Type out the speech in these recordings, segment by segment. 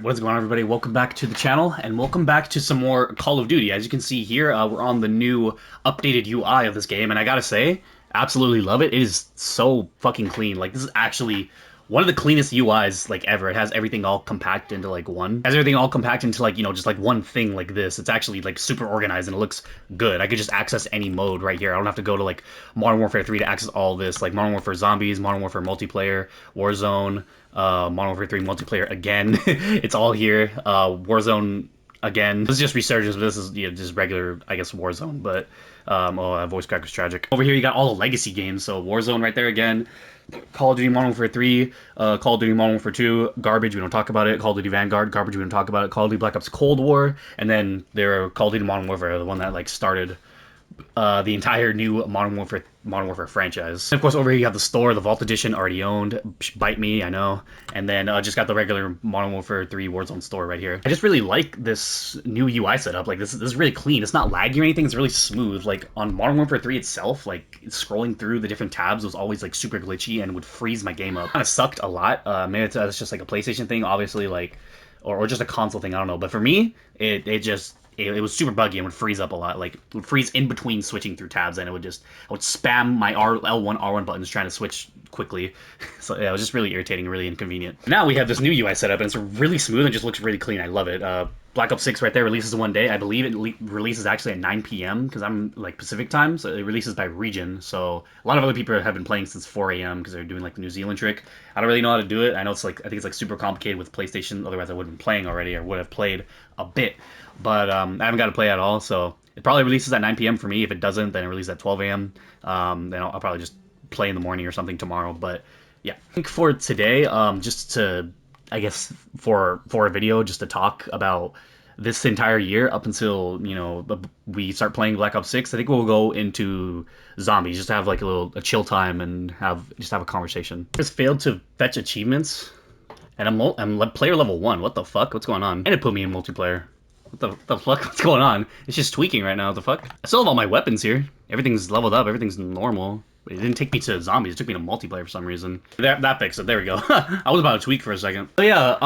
Alright, what is going on, everybody? Welcome back to the channel, and welcome back to some more Call of Duty. As you can see here, we're on the new updated UI of this game, and I gotta say, absolutely love it. It is so fucking clean. Like, this is actually one of the cleanest UIs, like, ever. It has everything all compact into, like, one. It has everything all compact into, like, you know, just, like, one thing like this. It's actually, like, super organized, and it looks good. I could just access any mode right here. I don't have to go to, like, Modern Warfare 3 to access all this. Like, Modern Warfare Zombies, Modern Warfare Multiplayer, Warzone, Modern Warfare 3 multiplayer again. It's all here. Warzone again. This is just Resurgence, but this is, you know, just regular, I guess, Warzone. But oh, voice crack was tragic. Over here you got all the legacy games. So Warzone right there again. Call of Duty Modern Warfare 3, Call of Duty Modern Warfare 2, garbage, we don't talk about it. Call of Duty Vanguard, garbage, we don't talk about it. Call of Duty Black Ops Cold War, and then their Call of Duty Modern Warfare, the one that like started the entire new Modern Warfare franchise. And of course, over here you have the store, the Vault Edition, already owned. Bite me, I know. And then just got the regular Modern Warfare 3 Warzone store right here. I just really like this new UI setup. Like, this is really clean. It's not laggy or anything. It's really smooth. Like, on Modern Warfare 3 itself, like, scrolling through the different tabs was always, like, super glitchy and would freeze my game up. Kind of sucked a lot. Maybe it's just, like, a PlayStation thing, obviously, like, or just a console thing, I don't know. But for me, it was super buggy and would freeze up a lot. Like, it would freeze in between switching through tabs, and I would spam my L1, R1 buttons trying to switch quickly. So yeah, it was just really irritating, really inconvenient. Now we have this new UI setup, and it's really smooth and just looks really clean. I love it. Black Ops 6 right there releases one day. I believe it releases actually at 9 p.m. because I'm like Pacific time, so it releases by region. So a lot of other people have been playing since 4 a.m. because they're doing like the New Zealand trick. I don't really know how to do it. I know it's like, I think it's like super complicated with PlayStation. Otherwise I would have been playing already, or would have played a bit. But I haven't got to play at all, so it probably releases at 9 p.m. for me. If it doesn't, then it releases at 12 a.m. Then I'll probably just play in the morning or something tomorrow. But yeah, I think for today, just to, I guess, for a video, just to talk about this entire year up until, you know, we start playing Black Ops 6, I think we'll go into zombies, just to have like a chill time and have a conversation. Just failed to fetch achievements, and I'm player level 1. What the fuck? What's going on? And it put me in multiplayer. What the fuck? What's going on? It's just tweaking right now. What the fuck? I still have all my weapons here. Everything's leveled up. Everything's normal. It didn't take me to zombies. It took me to multiplayer for some reason. That fixed it. There we go. I was about to tweak for a second. But yeah,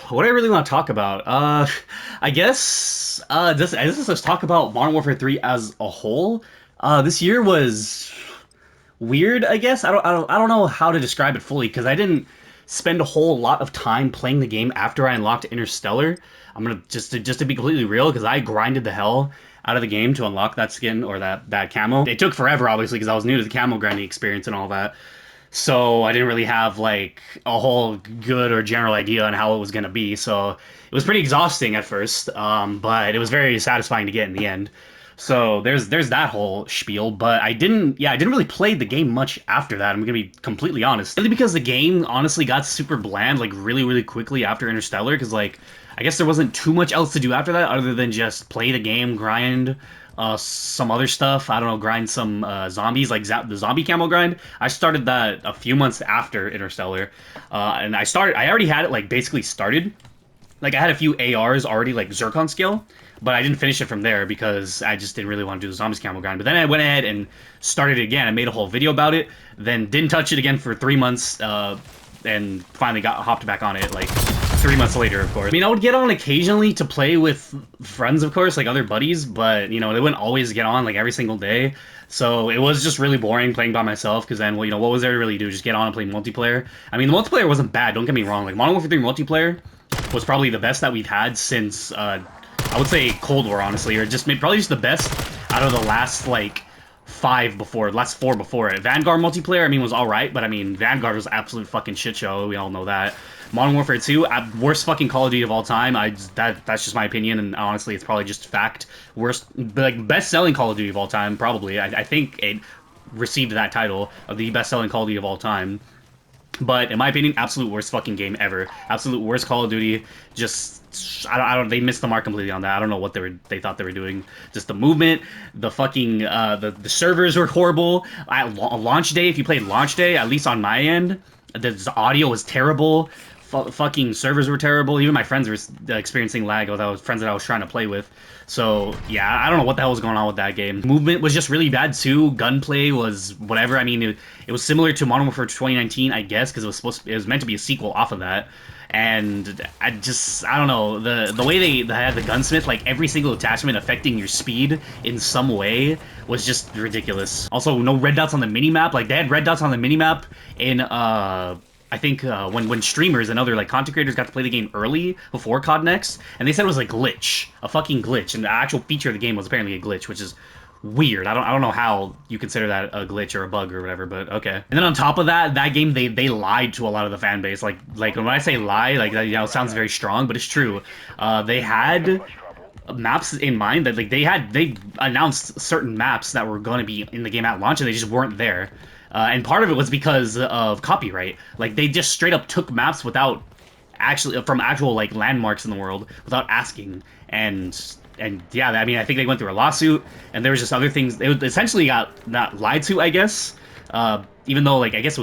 what do I really want to talk about? I guess, let's talk about Modern Warfare 3 as a whole. This year was weird, I guess. I don't know how to describe it fully, because I didn't spend a whole lot of time playing the game after I unlocked Interstellar. I'm gonna just to be completely real, because I grinded the hell out of the game to unlock that skin, or that camo. It took forever, obviously, because I was new to the camo grinding experience and all that. So I didn't really have like a whole good or general idea on how it was gonna be. So it was pretty exhausting at first, but it was very satisfying to get in the end. So there's that whole spiel, but I didn't really play the game much after that. I'm gonna be completely honest. Mainly because the game honestly got super bland, like really quickly after Interstellar, because like, I guess there wasn't too much else to do after that other than just play the game, grind some other stuff. I don't know, grind some zombies, like the zombie camo grind. I started that a few months after Interstellar, and I already had it like basically started. Like, I had a few ARs already, like Zircon scale, but I didn't finish it from there because I just didn't really want to do the zombies camo grind. But then I went ahead and started it again. I made a whole video about it, then didn't touch it again for 3 months, and finally hopped back on it, like 3 months later, of course. I mean, I would get on occasionally to play with friends, of course, like other buddies, but, you know, they wouldn't always get on, like, every single day. So it was just really boring playing by myself, because then, well, you know, what was there to really do? Just get on and play multiplayer? I mean, the multiplayer wasn't bad, don't get me wrong. Like, Modern Warfare 3 multiplayer was probably the best that we've had since, I would say Cold War, honestly, or probably just the best out of the last, like, last 4 before it. Vanguard multiplayer, I mean, was alright, but I mean, Vanguard was absolute fucking shit show, we all know that. Modern Warfare 2, worst fucking Call of Duty of all time. That's just my opinion, and honestly, it's probably just fact. Worst, like, best-selling Call of Duty of all time, probably. I think it received that title of the best-selling Call of Duty of all time. But in my opinion, absolute worst fucking game ever. Absolute worst Call of Duty. Just, I don't. They missed the mark completely on that. I don't know what they thought they were doing. Just the movement, the fucking, the servers were horrible. Launch day, if you played launch day, at least on my end, the audio was terrible. fucking servers were terrible. Even my friends were experiencing lag with friends that I was trying to play with. So yeah, I don't know what the hell was going on with that game. Movement was just really bad too. Gunplay was whatever. I mean, it was similar to Modern Warfare 2019, I guess, because it was meant to be a sequel off of that. And I don't know, the way they had the gunsmith, like every single attachment affecting your speed in some way was just ridiculous. Also, no red dots on the minimap. Like they had red dots on the minimap in I think when streamers and other like content creators got to play the game early before COD Next, and they said it was a glitch, a fucking glitch, and the actual feature of the game was apparently a glitch, which is weird. I don't know how you consider that a glitch or a bug or whatever, but okay. And then on top of that, that game they lied to a lot of the fan base. Like when I say lie, like that, you know, it sounds very strong, but it's true. They had maps in mind that like they announced certain maps that were going to be in the game at launch, and they just weren't there. And part of it was because of copyright. Like they just straight up took maps without actually from actual like landmarks in the world without asking. And yeah, I mean, I think they went through a lawsuit, and there was just other things. They essentially got not lied to, I guess. Even though, like, I guess it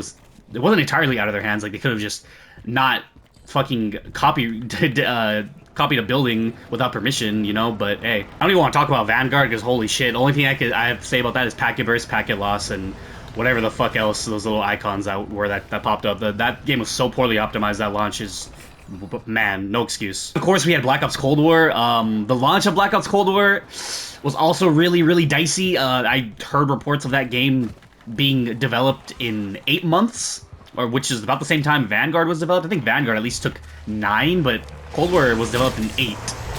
wasn't entirely out of their hands. Like, they could have just not fucking copied a building without permission, you know. But hey, I don't even want to talk about Vanguard because holy shit. The only thing I have to say about that is packet burst, packet loss, and whatever the fuck else those little icons that popped up. That game was so poorly optimized. That launch is. Man, no excuse. Of course, we had Black Ops Cold War. The launch of Black Ops Cold War was also really, really dicey. I heard reports of that game being developed in 8 months, which is about the same time Vanguard was developed. I think Vanguard at least took 9, but Cold War was developed in 8.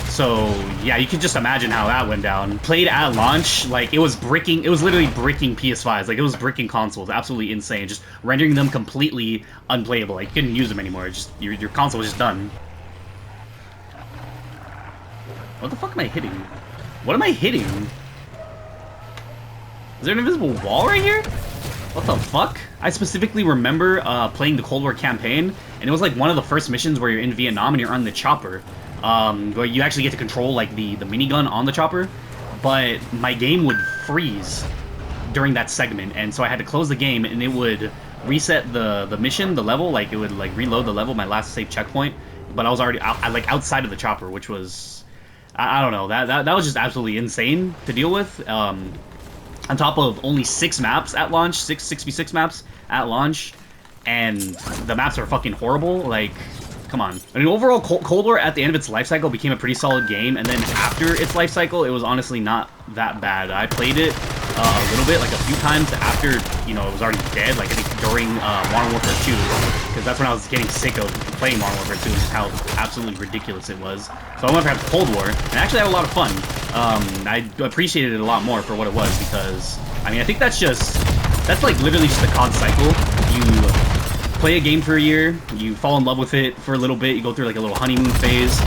So yeah, you can just imagine how that went down. Played at launch, like it was literally bricking PS5s, like it was bricking consoles, absolutely insane, just rendering them completely unplayable. Like you couldn't use them anymore. Just your console was just done. What the fuck am I hitting? What am I hitting? Is there an invisible wall right here? What the fuck? I specifically remember playing the Cold War campaign, and it was like one of the first missions where you're in Vietnam and you're on the chopper. Where you actually get to control like the minigun on the chopper, but my game would freeze during that segment, and so I had to close the game, and it would reset the mission, the level, like it would like reload the level, my last save checkpoint, but I was already like outside of the chopper, which was I don't know, that was just absolutely insane to deal with. On top of only 6 maps at launch, 6v6 maps at launch, and the maps are fucking horrible. Like, come on. I mean, overall, Cold War at the end of its life cycle became a pretty solid game, and then after its life cycle, it was honestly not that bad. I played it a little bit, like a few times after, you know, it was already dead, like I think during Modern Warfare 2, because that's when I was getting sick of playing Modern Warfare 2 and just how absolutely ridiculous it was. So I went for Cold War, and I actually had a lot of fun. I appreciated it a lot more for what it was, because, I mean, I think that's like literally just the COD cycle. You play a game for a year, you fall in love with it for a little bit, you go through like a little honeymoon phase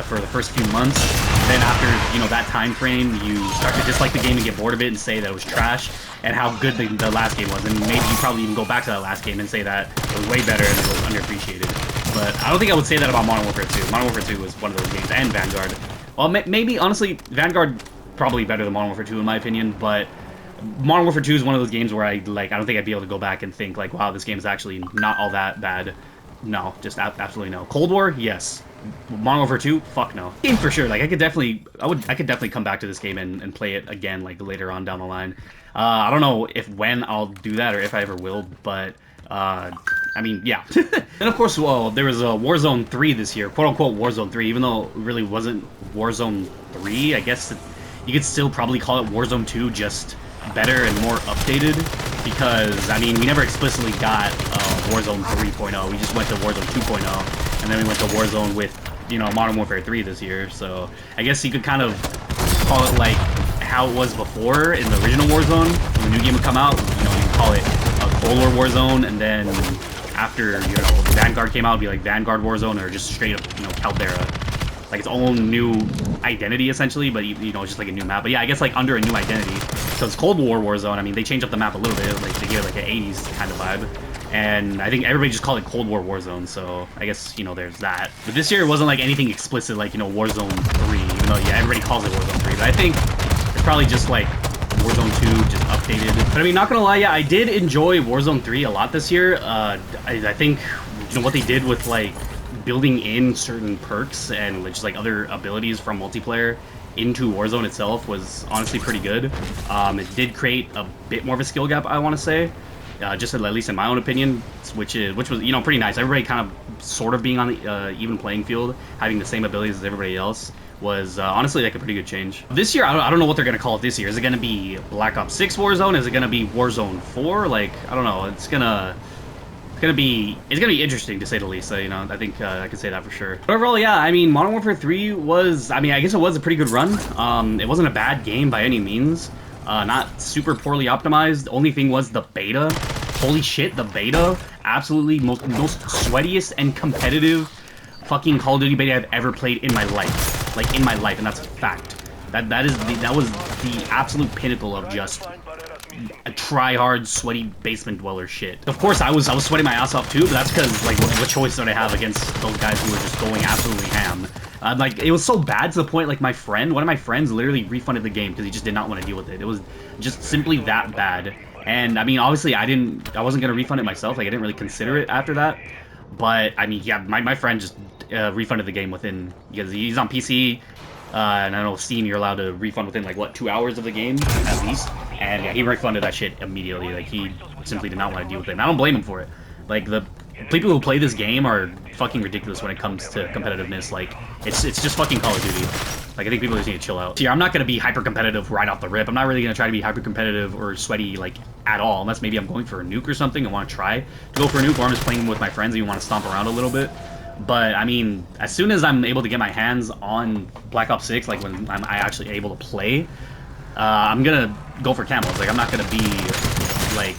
for the first few months. Then after, you know, that time frame, you start to dislike the game and get bored of it and say that it was trash and how good the last game was. And maybe you probably even go back to that last game and say that it was way better and it was underappreciated. But I don't think I would say that about Modern Warfare 2. Modern Warfare 2 was one of those games, and Vanguard. Well, maybe, honestly, Vanguard probably better than Modern Warfare 2 in my opinion, but Modern Warfare 2 is one of those games where I don't think I'd be able to go back and think like, wow, this game is actually not all that bad. No, just absolutely no. Cold War, yes. Modern Warfare 2, fuck no. Game for sure. Like I could definitely come back to this game and play it again like later on down the line. I don't know when I'll do that or if I ever will, but I mean, yeah. And of course, well, there was a Warzone 3 this year, quote unquote Warzone 3, even though it really wasn't Warzone 3. I guess you could still probably call it Warzone 2, just better and more updated, because I mean we never explicitly got Warzone 3.0. We just went to Warzone 2.0, and then we went to Warzone with, you know, Modern Warfare 3 this year. So I guess you could kind of call it like how it was before in the original Warzone. When the new game would come out, you know, you could call it a Cold War Warzone, and then after, you know, Vanguard came out, it'd be like Vanguard Warzone, or just straight up, you know, Caldera. Like its own new identity essentially, but you know, it's just like a new map. But yeah, I guess like under a new identity. So it's Cold War Warzone. I mean, they changed up the map a little bit, like they give it like an 80s kind of vibe. And I think everybody just called it Cold War Warzone, so I guess, you know, there's that. But this year it wasn't like anything explicit like, you know, Warzone 3, even though, yeah, everybody calls it Warzone 3. But I think it's probably just like Warzone 2, just updated. But I mean, not gonna lie, yeah, I did enjoy Warzone 3 a lot this year. I think what they did with like building in certain perks and just like other abilities from multiplayer into Warzone itself was honestly pretty good. It did create a bit more of a skill gap, I want to say, just at least in my own opinion, which was pretty nice. Everybody kind of sort of being on the even playing field, having the same abilities as everybody else was honestly like a pretty good change. This year, I don't know what they're gonna call it this year. Is it gonna be Black Ops 6 Warzone? Is it gonna be Warzone 4? Like, I don't know. It's gonna be interesting to say the least. I think I can say that for sure. But overall, yeah, I mean, Modern Warfare 3 was, I guess it was a pretty good run. It wasn't a bad game by any means. Not super poorly optimized. The only thing was the beta. Holy shit, the beta! Absolutely most sweatiest and competitive fucking Call of Duty beta I've ever played in my life. Like, in my life, and that's a fact. That was the absolute pinnacle of just a try-hard, sweaty basement dweller shit. Of course, I was sweating my ass off too, but that's because, like, what choice did I have against those guys who were just going absolutely ham? Like, it was so bad to the point, like, one of my friends literally refunded the game because he just did not want to deal with it. It was just simply that bad. And, I mean, obviously, I wasn't going to refund it myself. Like, I didn't really consider it after that. But, I mean, yeah, my friend just refunded the game because he's on PC, and I know Steam, you're allowed to refund within, like, what, 2 hours of the game, at least? And, yeah, he refunded that shit immediately. Like, he simply did not want to deal with it. And I don't blame him for it. Like, the people who play this game are fucking ridiculous when it comes to competitiveness. Like, it's just fucking Call of Duty. Like, I think people just need to chill out. Yeah, I'm not going to be hyper-competitive right off the rip. I'm not really going to try to be hyper-competitive or sweaty, like, at all. Unless maybe I'm going for a nuke or something and want to try to go for a nuke, or I'm just playing with my friends and you want to stomp around a little bit. But, I mean, as soon as I'm able to get my hands on Black Ops 6, like, when I'm actually able to play, I'm going to go for camos. Like, I'm not going to be, like,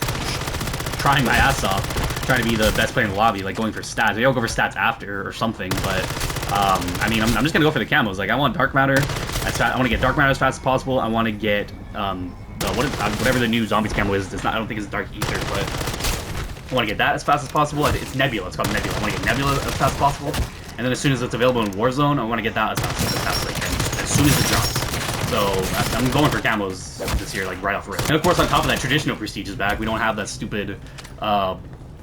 trying my ass off, trying to be the best player in the lobby, like, going for stats. Maybe I'll go for stats after or something, but... I mean, I'm just gonna go for the camos. Like, I want Dark Matter. I want to get Dark Matter as fast as possible. I want to get whatever the new Zombies camo is. I don't think it's Dark Ether, but I want to get that as fast as possible. It's Nebula. It's called Nebula. I want to get Nebula as fast as possible. And then as soon as it's available in Warzone, I want to get that as fast as I can, as soon as it drops. So I'm going for camos this year, like right off the rip. And of course, on top of that, traditional prestige is back. We don't have that stupid.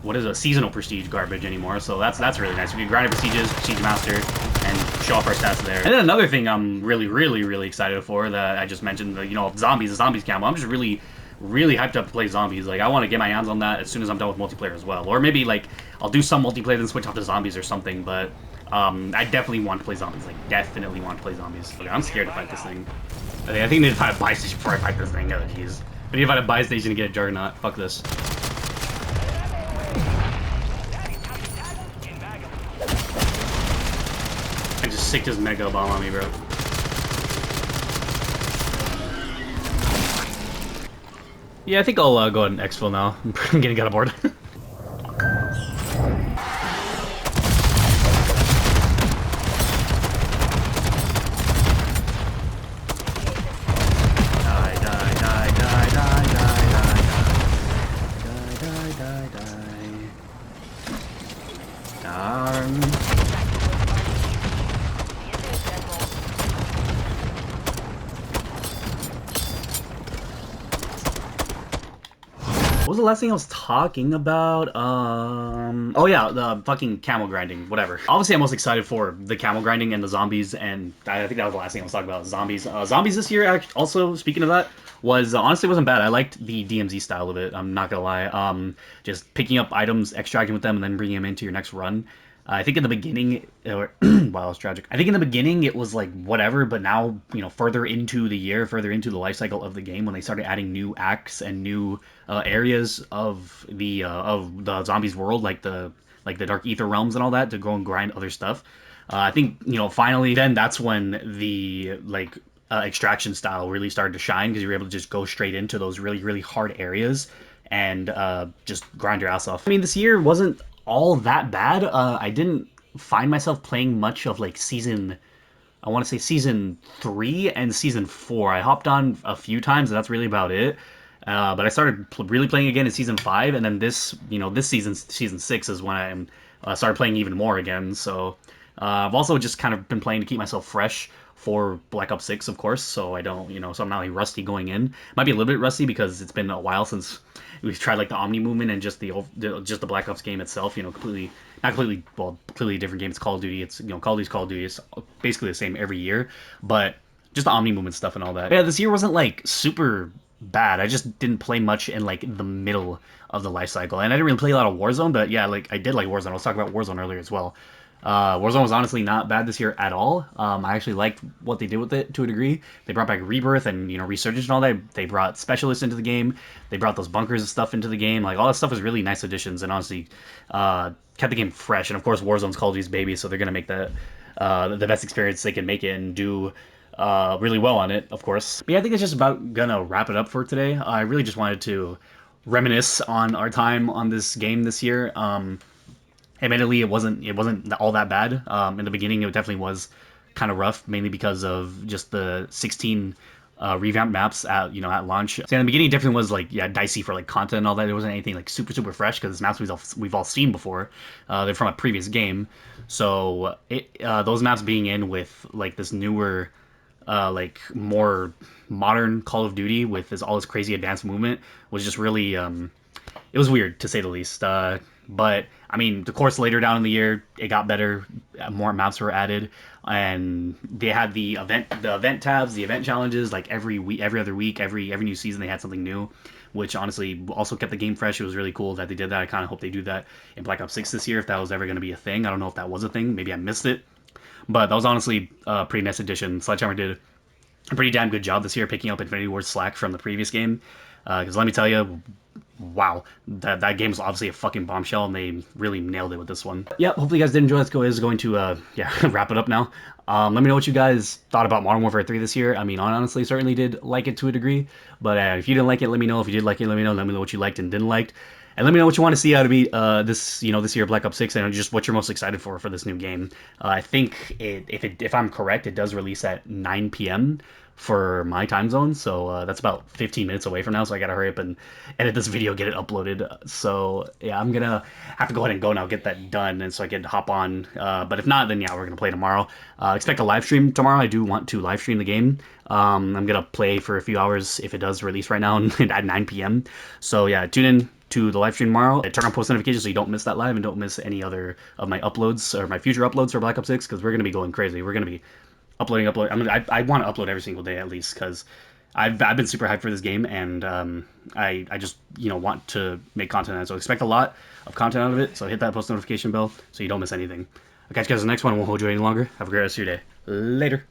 What is a seasonal prestige garbage anymore, so that's really nice. We can grind prestiges, prestige master, and show off our stats there. And then another thing I'm really excited for that I just mentioned, the zombies camo. I'm just really hyped up to play zombies. Like, I want to get my hands on that as soon as I'm done with multiplayer as well. Or maybe like I'll do some multiplayer then switch off to zombies or something. But I definitely want to play zombies. Like, definitely want to play zombies. Okay, I'm scared to fight this thing. I think I need to find a buy station before I fight this thing. Oh jeez, I need to find a buy station to get a Juggernaut. Fuck this. I just sicked his Mega Bomb on me, bro. Yeah, I think I'll go ahead and exfil now. I'm getting out of board. What was the last thing I was talking about? Oh yeah, the fucking camel grinding, whatever. Obviously, I'm most excited for the camel grinding and the zombies, and I think that was the last thing I was talking about, zombies. Zombies this year, also, speaking of that, was honestly wasn't bad. I liked the DMZ style of it, I'm not gonna lie. Just picking up items, extracting with them, and then bringing them into your next run. I think in the beginning, wow, it was tragic. I think in the beginning it was like whatever, but now, further into the year, further into the life cycle of the game, when they started adding new acts and new areas of the zombies world, like the Dark Ether realms and all that, to go and grind other stuff. I think finally, then that's when the extraction style really started to shine, because you were able to just go straight into those really hard areas and just grind your ass off. I mean, this year wasn't all that bad. I didn't find myself playing much of season 3 and season 4. I hopped on a few times, and that's really about it. But I started really playing again in season 5, and then this season 6 is when I started playing even more again. So I've also just kind of been playing to keep myself fresh for Black Ops 6, of course, so I don't, so I'm not like rusty going in. Might be a little bit rusty because it's been a while since we've tried the Omni movement and just the Black Ops game itself, completely not completely, well, completely different game. It's Call of Duty. It's, you know, Call of Duty's Call of Duty. It's basically the same every year, but just the Omni movement stuff and all that. Yeah, this year wasn't like super bad. I just didn't play much in like the middle of the life cycle, and I didn't really play a lot of Warzone. But yeah, like I did like Warzone. I was talking about Warzone earlier as well. Warzone was honestly not bad this year at all. I actually liked what they did with it to a degree. They brought back Rebirth and, you know, Resurgence and all that. They brought Specialists into the game. They brought those bunkers and stuff into the game. Like, all that stuff was really nice additions, and honestly kept the game fresh. And of course, Warzone's Call of Duty's baby, so they're gonna make that the best experience they can make it and do really well on it, of course. But yeah, I think it's just about gonna wrap it up for today. I really just wanted to reminisce on our time on this game this year. Admittedly, it wasn't all that bad. In the beginning, it definitely was kind of rough, mainly because of just the 16 revamped maps at, you know, at launch. So in the beginning, it definitely was like, yeah, dicey for like content and all that. There wasn't anything like super fresh because maps we've all seen before. They're from a previous game, so those maps being in with like this newer, like more modern Call of Duty with all this crazy advanced movement was just really it was weird to say the least. But I mean, of course, later down in the year, it got better. More maps were added, and they had the event tabs, the event challenges. Like every week, every other week, every new season, they had something new, which honestly also kept the game fresh. It was really cool that they did that. I kind of hope they do that in Black Ops 6 this year, if that was ever going to be a thing. I don't know if that was a thing. Maybe I missed it, but that was honestly a pretty nice addition. Sledgehammer did a pretty damn good job this year picking up Infinity Ward's slack from the previous game. Because let me tell you, wow, that game was obviously a fucking bombshell, and they really nailed it with this one. Yeah, hopefully you guys did enjoy. Let's go. Is going to yeah, wrap it up now. Let me know what you guys thought about Modern Warfare 3 this year. I mean, I honestly certainly did like it to a degree, but if you didn't like it, let me know. If you did like it, let me know. Let me know what you liked and didn't like. And let me know what you want to see out of me this year Black Ops 6, and just what you're most excited for this new game. I think if I'm correct, it does release at 9 p.m. for my time zone, so that's about 15 minutes away from now. So I gotta hurry up and edit this video, get it uploaded. So yeah, I'm gonna have to go ahead and go now, get that done, and so I can hop on. But if not, then yeah, we're gonna play tomorrow. Expect a live stream tomorrow. I do want to live stream the game. I'm gonna play for a few hours if it does release right now at 9 p.m. So yeah, tune in to the live stream tomorrow. Turn on post notifications so you don't miss that live and don't miss any other of my uploads or my future uploads for Black Ops 6, because we're going to be going crazy. We're going to be uploading. I want to upload every single day at least, because I've been super hyped for this game, and I just, you know, want to make content on it. So expect a lot of content out of it. So hit that post notification bell so you don't miss anything. I'll catch you guys in the next one. I won't hold you any longer. Have a great rest of your day. Later.